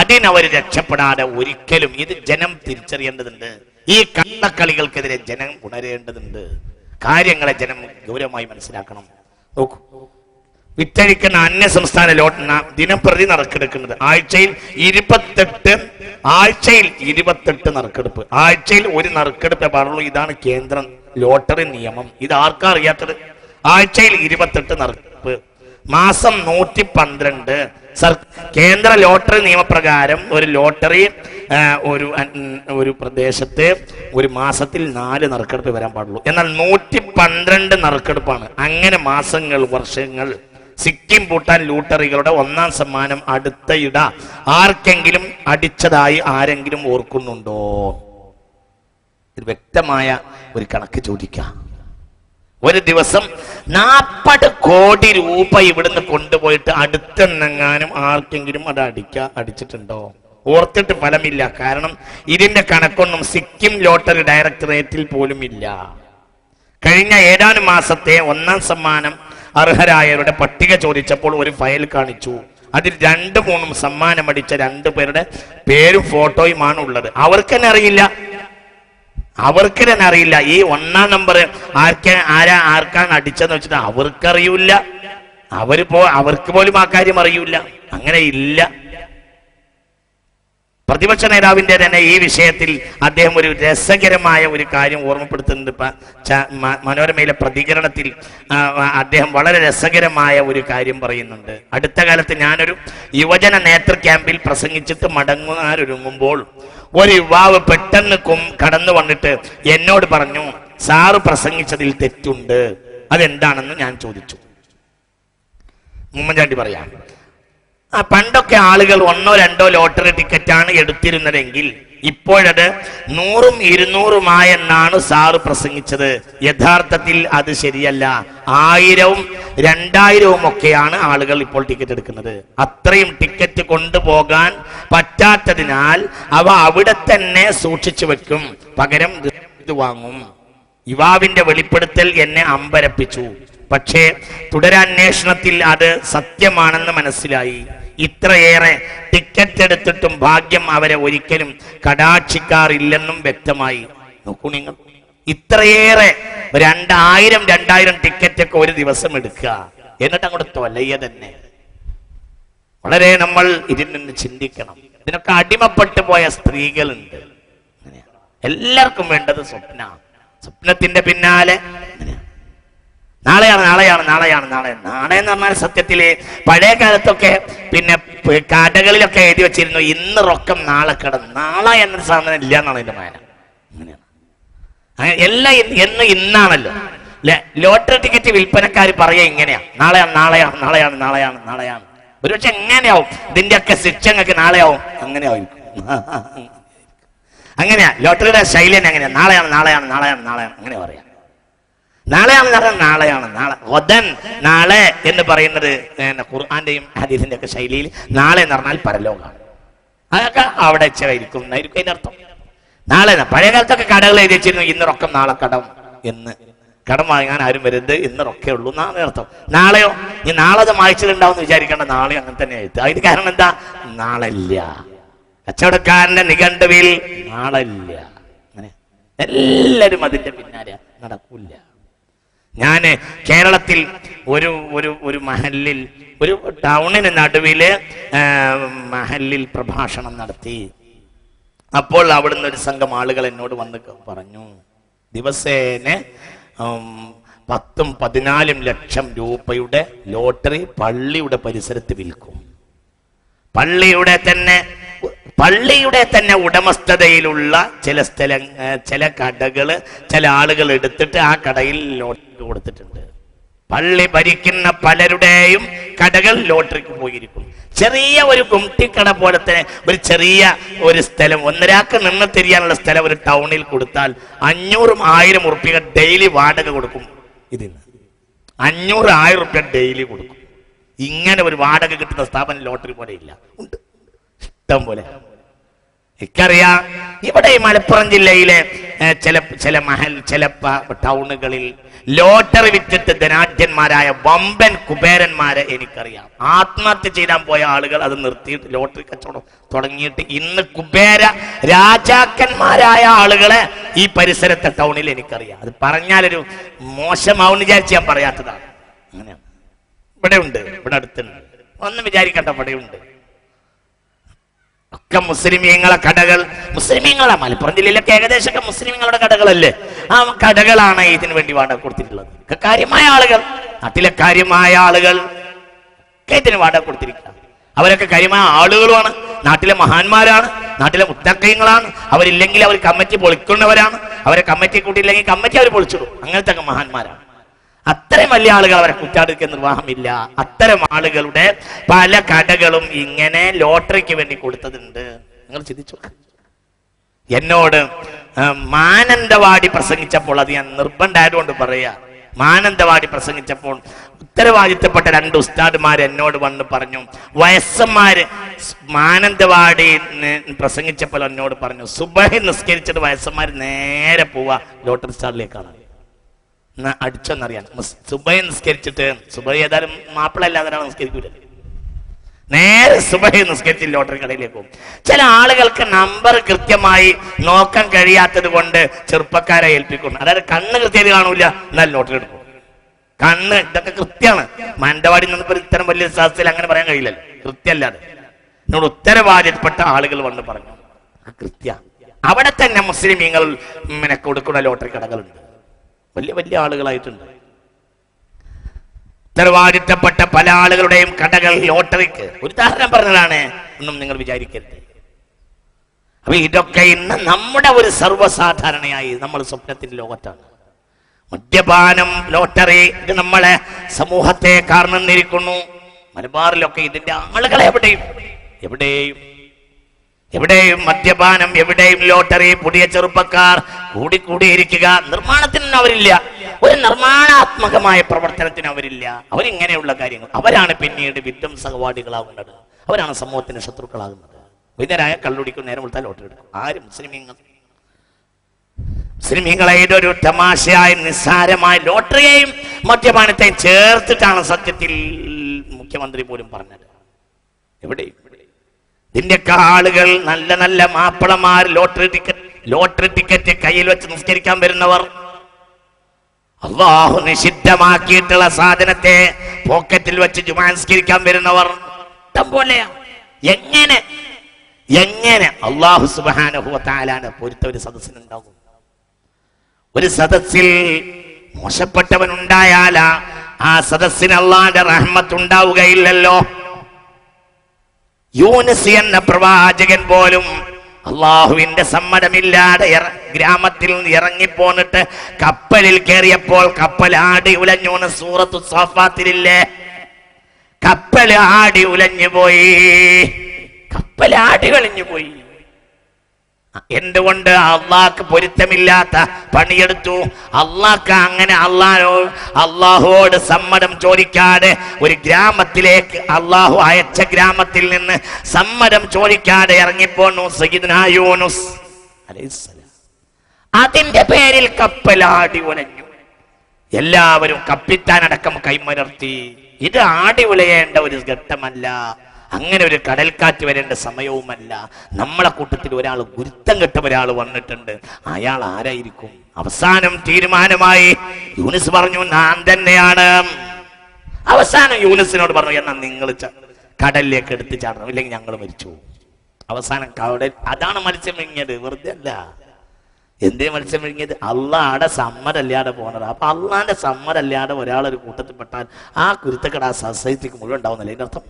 അതിനവർ രക്ഷപ്പെടാതെ ഒരിക്കലും ഇത് ജനം തിരിച്ചറിയേണ്ടതുണ്ട്. ഈ കള്ളക്കളികൾക്കെതിരെ ജനം ഉണരേണ്ടതുണ്ട്. കാര്യങ്ങളെ ജനം ഗൗരവമായി മനസ്സിലാക്കണം. നോക്കൂ, വിറ്റഴിക്കുന്ന അന്യ സംസ്ഥാന ലോട്ടറിന ദിനപ്രതി നറുക്കെടുക്കുന്നത് ആഴ്ചയിൽ 28 നറുക്കെടുപ്പ്. ആഴ്ചയിൽ ഒരു നറുക്കെടുപ്പേ പാടുള്ളൂ. ഇതാണ് കേന്ദ്ര ലോട്ടറി നിയമം. ഇത് ആർക്കാ അറിയാത്തത്? ആഴ്ചയിൽ 28 നറുക്കെടുപ്പ്, മാസം 112. കേന്ദ്ര ലോട്ടറി നിയമപ്രകാരം ഒരു ലോട്ടറി ഒരു പ്രദേശത്ത് ഒരു മാസത്തിൽ 4 നറുക്കെടുപ്പ് വരാൻ പാടുള്ളൂ. എന്നാൽ 112 നറുക്കെടുപ്പാണ്. അങ്ങനെ മാസങ്ങൾ, വർഷങ്ങൾ. സിക്കിം ഭൂട്ടാൻ ലോട്ടറികളുടെ 1ാം സമ്മാനം അടുത്തയിട ആർക്കെങ്കിലും അടിച്ചതായി ആരെങ്കിലും ഓർക്കുന്നുണ്ടോ? ഇത് വ്യക്തമായ ഒരു കണക്ക് ചോദിക്കാം. ഒരു ദിവസം 40 കോടി രൂപ ഇവിടുന്ന് കൊണ്ടുപോയിട്ട് അടുത്തെന്നെങ്ങാനും ആർക്കെങ്കിലും അത് അടിച്ചിട്ടുണ്ടോ? ഓർത്തിട്ട് ഫലമില്ല. കാരണം ഇതിന്റെ കണക്കൊന്നും സിക്കിം ലോട്ടറി ഡയറക്ടറേറ്റിൽ പോലും ഇല്ല. കഴിഞ്ഞ ഏതാനും മാസത്തെ 1ാം സമ്മാനം അർഹരായവരുടെ പട്ടിക ചോദിച്ചപ്പോൾ ഒരു ഫയൽ കാണിച്ചു. അതിൽ 2-3 സമ്മാനം അടിച്ച 2 പേരുടെ പേരും ഫോട്ടോയുമാണ് ഉള്ളത്. അവർക്ക് തന്നെ അറിയില്ല ഈ 1ാം നമ്പർ ആർക്കാണ് അടിച്ചതെന്ന് വെച്ചിട്ട് അവർക്കറിയൂല. അവർക്ക് പോലും ആ കാര്യം അറിയൂല. അങ്ങനെ ഇല്ല. പ്രതിപക്ഷ നേതാവിന്റെ തന്നെ ഈ വിഷയത്തിൽ അദ്ദേഹം ഒരു രസകരമായ ഒരു കാര്യം ഓർമ്മപ്പെടുത്തുന്നുണ്ട്. മനോരമയിലെ പ്രതികരണത്തിൽ അദ്ദേഹം വളരെ രസകരമായ ഒരു കാര്യം പറയുന്നുണ്ട്. അടുത്ത കാലത്ത് ഞാനൊരു യുവജന നേതൃ ക്യാമ്പിൽ പ്രസംഗിച്ചിട്ട് മടങ്ങുന്നൊരുങ്ങുമ്പോൾ ഒരു യുവാവ് പെട്ടെന്ന് കടന്നു വന്നിട്ട് എന്നോട് പറഞ്ഞു, സാറ് പ്രസംഗിച്ചതിൽ തെറ്റുണ്ട്. അതെന്താണെന്ന് ഞാൻ ചോദിച്ചു. ഉമ്മൻചാണ്ടി പറയാം, പണ്ടൊക്കെ ആളുകൾ 1-2 ലോട്ടറി ടിക്കറ്റാണ് എടുത്തിരുന്നതെങ്കിൽ ഇപ്പോഴത് 100-200 സാറ് പ്രസംഗിച്ചത്. യഥാർത്ഥത്തിൽ അത് ശരിയല്ല. 1000-2000 ഒക്കെയാണ് ആളുകൾ ഇപ്പോൾ ടിക്കറ്റ് എടുക്കുന്നത്. അത്രയും ടിക്കറ്റ് കൊണ്ടുപോകാൻ പറ്റാത്തതിനാൽ അവ അവിടെ തന്നെ സൂക്ഷിച്ചു വെക്കും, പകരം ഇത് വാങ്ങും. യുവാവിന്റെ വെളിപ്പെടുത്തൽ എന്നെ അമ്പരപ്പിച്ചു. പക്ഷേ തുടരന്വേഷണത്തിൽ അത് സത്യമാണെന്ന് മനസ്സിലായി. ഇത്രയേറെ ടിക്കറ്റ് എടുത്തിട്ടും ഭാഗ്യം അവരെ ഒരിക്കലും കടാക്ഷിക്കാറില്ലെന്നും വ്യക്തമായി. നോക്കൂ നിങ്ങൾ, ഇത്രയേറെ 2000 ടിക്കറ്റ് ഒക്കെ ഒരു ദിവസം എടുക്കുക, എന്നിട്ട് അങ്ങോട്ട് തൊലയ തന്നെ. വളരെ നമ്മൾ ഇതിൽ നിന്ന് ചിന്തിക്കണം. ഇതിനൊക്കെ അടിമപ്പെട്ടു പോയ സ്ത്രീകളുണ്ട്. എല്ലാവർക്കും വേണ്ടത് സ്വപ്നത്തിന്റെ പിന്നാലെ നാളെ എന്ന് പറഞ്ഞാൽ സത്യത്തില് പഴയ കാലത്തൊക്കെ പിന്നെ കടകളിലൊക്കെ എഴുതി വെച്ചിരുന്നു, ഇന്ന് റൊക്കം നാളെ കടം. നാളെ എന്നൊരു സാധനം ഇല്ല എന്നാണ് എന്റെ മാന. അങ്ങനെയാണ് എല്ലാം ഇന്നാണല്ലോ. ലോട്ടറി ടിക്കറ്റ് വിൽപ്പനക്കാർ പറയാ ഇങ്ങനെയാ, നാളെയാണ്. ഒരുപക്ഷെ എങ്ങനെയാവും ഇതിന്റെ ഒക്കെ ശിക്ഷ നിങ്ങൾക്ക് നാളെയാവും. അങ്ങനെയാ ലോട്ടറിയുടെ ശൈലി അങ്ങനെയാ. നാളെയാണ് അങ്ങനെ പറയാം. നാളെയാണ് നാളെ എന്ന് പറയുന്നത് ഖുർആന്റെയും ഹദീസിന്റെ ഒക്കെ ശൈലിയിൽ നാളെ എന്ന് പറഞ്ഞാൽ പരലോകമാണ്. അതൊക്കെ അവിടെ ഇരിക്കും എന്നായിരിക്കും അതിന്റെ അർത്ഥം. നാളെ പഴയ കാലത്തൊക്കെ കടകൾ എഴുതി വെച്ചിരുന്നു, ഇന്ന് റൊക്കം നാളെ കടം എന്ന്. കടം വാങ്ങാൻ ആരും വരരുത്, ഇന്ന് റൊക്കേ ഉള്ളൂ എന്നാണ് അർത്ഥം. നാളെയോ ഈ നാളെ അത് വായിച്ചിട്ടുണ്ടാവും വിചാരിക്കേണ്ട. നാളെയോ അങ്ങനെ തന്നെ എഴുത്ത്. അതിന് കാരണം എന്താ? നാളെ ഇല്ല. കച്ചവടക്കാരന്റെ നിഘണ്ടുവിൽ നാളെ ഇല്ല. അങ്ങനെ എല്ലാരും അതിന്റെ പിന്നാലെ നടക്കൂല. ഞാന് കേരളത്തിൽ ഒരു മഹല്ലിൽ, ഒരു ടൗണിന് നടുവില് മഹല്ലിൽ പ്രഭാഷണം നടത്തി. അപ്പോൾ അവിടുന്ന് ഒരു സംഘം ആളുകൾ എന്നോട് വന്ന് പറഞ്ഞു, ദിവസേന 10-14 ലക്ഷം രൂപയുടെ ലോട്ടറി പള്ളിയുടെ പരിസരത്ത് വിൽക്കും. പള്ളിയുടെ തന്നെ ഉടമസ്ഥതയിലുള്ള ചില കടകള് ചില ആളുകൾ എടുത്തിട്ട് ആ കടയിൽ ലോട്ടറി കൊടുത്തിട്ടുണ്ട്. പള്ളി ഭരിക്കുന്ന പലരുടെയും കടകൾ ലോട്ടറിക്ക് പോയിരിക്കും. ചെറിയ ഒരു കുംട്ടിക്കട പോലത്തെ ഒരു ചെറിയ ഒരു സ്ഥലം, ഒന്നരാക്ക് നിന്ന് തിരിയാനുള്ള സ്ഥലം ഒരു ടൗണിൽ കൊടുത്താൽ 500-1000 ഉറുപ്പിക ഡെയിലി വാടക കൊടുക്കും. ഇതിന് 500-1000 ഉറുപ്പിക ഡെയിലി കൊടുക്കും. ഇങ്ങനെ ഒരു വാടക കിട്ടുന്ന സ്ഥാപനം ലോട്ടറി പോലെ ഇല്ല, ഉണ്ട് ഇഷ്ടം പോലെ. എനിക്കറിയാം ഇവിടെ ഈ മലപ്പുറം ജില്ലയിലെ ചില ടൗണുകളിൽ ലോട്ടറി വിറ്റിട്ട് ധനാഢ്യന്മാരായ വമ്പൻ കുബേരന്മാരെ എനിക്കറിയാം. ആത്മഹത്യ ചെയ്താൻ പോയ ആളുകൾ അത് നിർത്തിയിട്ട് ലോട്ടറി കച്ചവടം തുടങ്ങിയിട്ട് ഇന്ന് കുബേര രാജാക്കന്മാരായ ആളുകളെ ഈ പരിസരത്തെ ടൗണിൽ എനിക്കറിയാം. അത് പറഞ്ഞാലൊരു മോശമാവും വിചാരിച്ച് ഞാൻ പറയാത്തതാണ്. അങ്ങനെയാണ്. ഇവിടെ ഉണ്ട്, ഇവിടെ അടുത്തുണ്ട്. ഒന്നും വിചാരിക്കണ്ട, ഇവിടെ ഉണ്ട്. ഒക്കെ മുസ്ലിമീങ്ങളെ കടകൾ, മുസ്ലിമീങ്ങളെ മലപ്പുറം ജില്ലയിലൊക്കെ ഏകദേശമൊക്കെ മുസ്ലിമീങ്ങളുടെ കടകളല്ലേ. ആ കടകളാണ് ഇതിനു വേണ്ടി വാടക കൊടുത്തിട്ടുള്ളത്. കാര്യമായ ആളുകൾ, നാട്ടിലെ കാര്യമായ ആളുകൾ ഇതിന് വാടക കൊടുത്തിരിക്കുക. അവരൊക്കെ കാര്യമായ ആളുകളുമാണ്, നാട്ടിലെ മഹാന്മാരാണ്, നാട്ടിലെ മുത്തഖീങ്ങളാണ്. അവരില്ലെങ്കിൽ അവർ കമ്മിറ്റി പൊളിക്കുന്നവരാണ്. അവരെ കമ്മിറ്റി കൂട്ടിയില്ലെങ്കിൽ കമ്മിറ്റി അവർ പൊളിച്ചിടും. അങ്ങനത്തെ മഹാന്മാരാണ്. അത്രയും വലിയ ആളുകൾ അവരെ കുറ്റാടുക്കാൻ നിർവാഹമില്ല. അത്തരം ആളുകളുടെ പല കടകളും ഇങ്ങനെ ലോട്ടറിക്ക് വേണ്ടി കൊടുത്തതുണ്ട്. നിങ്ങൾ ചിന്തിച്ചു. എന്നോട് മാനന്തവാടി പ്രസംഗിച്ചപ്പോൾ, അത് ഞാൻ നിർബന്ധമായതുകൊണ്ട് പറയാ, മാനന്തവാടി പ്രസംഗിച്ചപ്പോൾ ഉത്തരവാദിത്തപ്പെട്ട 2 ഉസ്താദുമാർ എന്നോട് വന്ന് പറഞ്ഞു, വയസ്സന്മാര് മാനന്തവാടി പ്രസംഗിച്ചപ്പോൾ എന്നോട് പറഞ്ഞു, സുബഹി നിസ്കരിച്ചിട്ട് വയസ്സന്മാര് നേരെ പോവാ ലോട്ടറി സ്റ്റാളിലേക്കാണ്. അടിച്ചെന്നറിയാൻ സുബഹി നിസ്കരിച്ചിട്ട്, സുബഹി ഏതായാലും മാപ്പിള അല്ലാതെ നിസ്കരിക്കൂല, നേരെ സുബഹി നിസ്കരിച്ച് ലോട്ടറി കടയിലേക്ക് പോകും. ചില ആളുകൾക്ക് നമ്പർ കൃത്യമായി നോക്കാൻ കഴിയാത്തത് കൊണ്ട് ചെറുപ്പക്കാരെ ഏൽപ്പിക്കുന്നു. അതായത് കണ്ണ് കൃത്യത കാണൂല, എന്നാൽ ലോട്ടറി എടുക്കും. കണ്ണ് ഇതൊക്കെ കൃത്യമാണ്. മാനന്തവാടി നിന്നപ്പോൾ ഇത്തരം വലിയ ശാസ്ത്രത്തിൽ അങ്ങനെ പറയാൻ കഴിയില്ലല്ലോ, കൃത്യമല്ലാതെ. എന്നോട് ഉത്തരവാദിത്തപ്പെട്ട ആളുകൾ വന്ന് പറഞ്ഞു കൃത്യ. അവിടെ തന്നെ മുസ്ലിമീങ്ങൾ കൊടുക്കുന്ന ലോട്ടറി കടകളുണ്ട്, വലിയ വലിയ ആളുകളായിട്ടുണ്ട്. ഉത്തരവാദിത്തപ്പെട്ട പല ആളുകളുടെയും കടകൾ ലോട്ടറിക്ക്. ഒരു ഉദാഹരണം പറഞ്ഞതാണ്, ഒന്നും നിങ്ങൾ വിചാരിക്കരുത്. അപ്പൊ ഇതൊക്കെ ഇന്ന് നമ്മുടെ ഒരു സർവ്വസാധാരണയായി നമ്മൾ സ്വപ്നത്തിന്റെ ലോകത്താണ്. മദ്യപാനം, ലോട്ടറി, ഇത് നമ്മളെ സമൂഹത്തെ കാർന്നിരിക്കുന്നു. മലബാറിലൊക്കെ ഇതിന്റെ ആളുകൾ എവിടെയും മദ്യപാനം, എവിടെയും ലോട്ടറി, പുതിയ ചെറുപ്പക്കാർ കൂടിയിരിക്കുക. നിർമ്മാണത്തിന് അവരില്ല, ഒരു നിർമ്മാണാത്മകമായ പ്രവർത്തനത്തിന് അവരില്ല. അവരിങ്ങനെയുള്ള കാര്യങ്ങൾ, അവരാണ് പിന്നീട് വിധ്വംസകവാദികളാകുന്നത്. അവരാണ് സമൂഹത്തിന് ശത്രുക്കളാകുന്നത്. വിധരായ കള്ളുടിക്കും, നേരം കൊടുത്താൽ ലോട്ടറി എടുക്കും. ആരും മുസ്ലിമീങ്ങളെ ഇതൊരു തമാശയായി നിസ്സാരമായി ലോട്ടറിയെയും മദ്യപാനത്തെയും ചേർത്തിട്ടാണ് സത്യത്തിൽ മുഖ്യമന്ത്രി പോലും പറഞ്ഞത്. എവിടെയും ഇതിന്റെയൊക്കെ ആളുകൾ, നല്ല നല്ല മാപ്പിളമാർ, ലോട്ടറി ടിക്കറ്റ് കയ്യിൽ വെച്ച് നിസ്കരിക്കാൻ വരുന്നവർ, അല്ലാഹു നിഷിദ്ധമാക്കിയിട്ടുള്ള സാധനത്തെ പോക്കറ്റിൽ വെച്ച് ജുമാ നിസ്കരിക്കാൻ വരുന്നവർ ഇഷ്ടം പോലെയാ. എങ്ങനെ അല്ലാഹു സുബ്ഹാനഹു വ തആലയുടെ പൊരുത്ത ഒരു സദസ്സിനുണ്ടാകും? ഒരു സദസ്സിൽ മോശപ്പെട്ടവൻ ഉണ്ടായാൽ ആ സദസ്സിന് അല്ലാഹുവിന്റെ റഹ്മത്ത് ഉണ്ടാവുകയില്ലല്ലോ. യൂനുസ് എന്ന പ്രവാചകൻ പോലും അള്ളാഹുവിന്റെ സമ്മതമില്ലാതെ ഗ്രാമത്തിൽ നിന്ന് ഇറങ്ങിപ്പോന്നിട്ട് കപ്പലിൽ കയറിയപ്പോൾ കപ്പൽ ആടി ഉലഞ്ഞു. സൂറത്തു സാഫാത്തിലില്ലേ, കപ്പൽ ആടി ഉലഞ്ഞു പോയി, കപ്പൽ ആടി ഉലഞ്ഞു പോയി. എന്തുകൊണ്ട്? അള്ളാഹ്ക്ക് പൊരുത്തമില്ലാത്ത പണിയെടുത്തു. അള്ളാഹ്ക്ക് അങ്ങനെ അള്ളാഹുവോട് സമ്മതം ചോദിക്കാതെ ഒരു ഗ്രാമത്തിലേക്ക്, അള്ളാഹു അയച്ച ഗ്രാമത്തിൽ നിന്ന് സമ്മതം ചോദിക്കാതെ ഇറങ്ങിപ്പോന്നു സയ്യിദുനാ യൂനുസ് അലൈഹിസ്സലാം. അതിന്റെ പേരിൽ കപ്പലാടി ഉലഞ്ഞു. എല്ലാവരും കപ്പിത്താനടക്കം കൈമലർത്തി. ഇത് ആടി ഉലയേണ്ട ഒരു ഘട്ടമല്ല, അങ്ങനെ ഒരു കടൽക്കാറ്റ് വരേണ്ട സമയവുമല്ല. നമ്മളെ കൂട്ടത്തിൽ ഒരാൾ, ഗുരുത്തം കെട്ട ഒരാൾ വന്നിട്ടുണ്ട്. അയാൾ ആരായിരിക്കും? അവസാനം തീരുമാനമായി. യൂനുസ് പറഞ്ഞു, ഞാൻ തന്നെയാണ്. അവസാനം യൂനുസിനോട് പറഞ്ഞു, എന്നാ നിങ്ങൾ കടലിലേക്ക് എടുത്ത് ചാടണം, ഇല്ലെങ്കിൽ ഞങ്ങൾ മരിച്ചു. അവസാനം കടൽ, അതാണ് മത്സ്യം വിഴുങ്ങിയത്, വെറുതെ അല്ല. എന്തേ മത്സ്യം വിഴുങ്ങിയത്? അള്ളാഹുടെ സമ്മതല്ലാതെ പോണത്. അപ്പൊ അള്ളാഹിന്റെ സമ്മതല്ലാതെ ഒരാളൊരു കൂട്ടത്തിൽപ്പെട്ടാൽ ആ കുരുത്തക്കട ആ സൊസൈറ്റിക്ക് മുഴുവൻ ഉണ്ടാവുന്നില്ല. ഇതിന്റെ അർത്ഥം